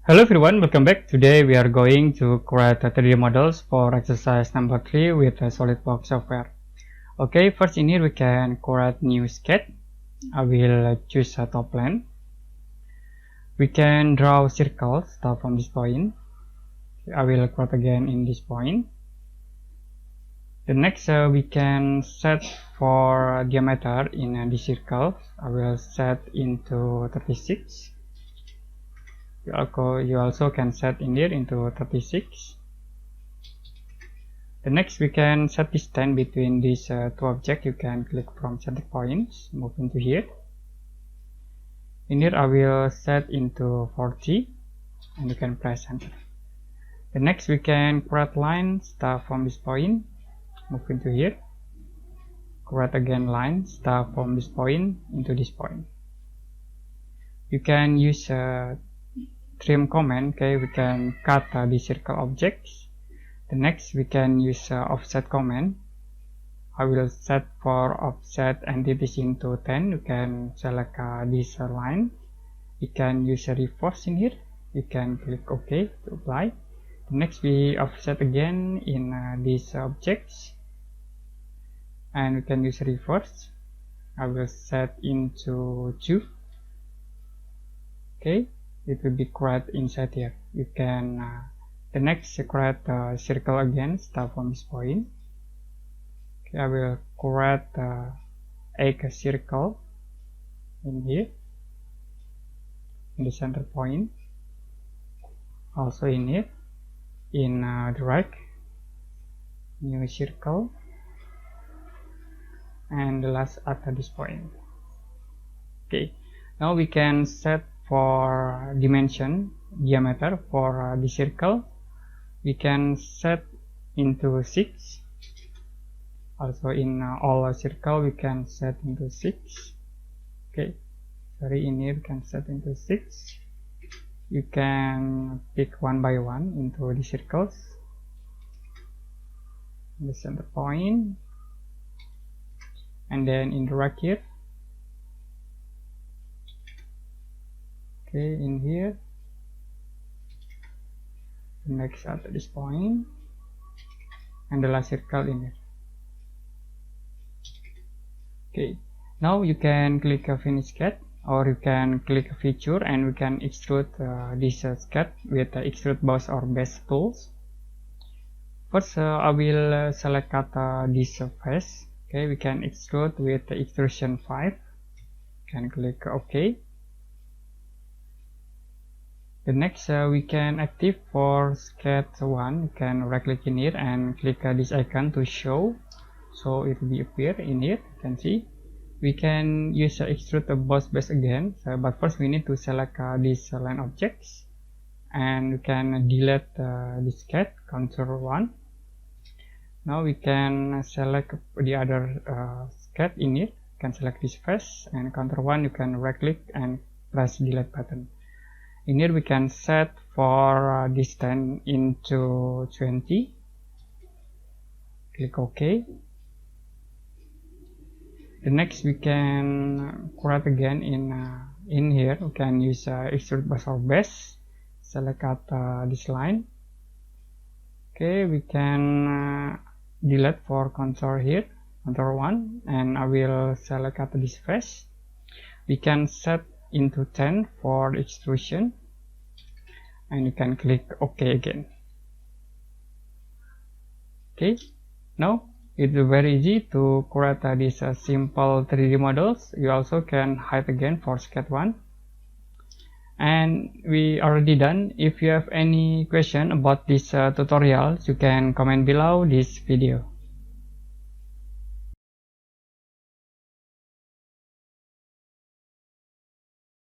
Hello everyone, welcome back. Today we are going to create 3D models for exercise number 3 with Solidworks software. Okay, first in here we can create new sketch. I will choose a top plane. We can draw circles start from this point. I will create again in this point. The next we can set for diameter in this circle. I will set into 36. You also can set in here into 36. The next we can set distance between these two objects. You can click from center points, move into here. In here I will set into 40 and you can press enter. The next we can create line start from this point, move into here. Create again line start from this point into this point. You can use trim command. Okay, we can cut the circle objects. The next we can use offset command. I will set for offset entities into 10. You can select this line. You can use a reverse in here. You can click OK to apply. The next we offset again in these objects, and we can use reverse. I will set into 2. Okay, it will be create inside here. You can the next create circle again start from this point. Okay, I will create a circle in here in the center point, also in here in the right, new circle, and the last at this point. Okay, now we can set for dimension diameter for the circle. We can set into 6. Also in all circle we can set into 6. Okay, sorry, in here we can set into 6. You can pick one by one into the circles in the center point, and then in the right here. Okay, in here, the next at this point, and the last circle in here. Okay, now you can click a finish sketch, or you can click a feature, and we can extrude this sketch with extrude boss or base tools. First, I will select this face. Okay, we can extrude with extrusion 5. Can click OK. The next we can active for sketch 1. You can right click in here and click this icon to show, so it will appear in here. You can see we can use extrude the boss base again, but first we need to select these line objects, and we can delete this sketch control 1. Now we can select the other sketch in here. You can select this face and control 1. You can right click and press delete button. In here we can set for distance into 20. Click OK. The next we can create again in here. We can use extrude boss or base. Select this line. Okay, we can delete for contour here, contour 1, and I will select this face. We can set into 10 for extrusion, and you can click OK again. Okay, now it's very easy to create these simple 3D models. You also can hide again for sketch 1, and we already done. If you have any question about this tutorial, you can comment below this video.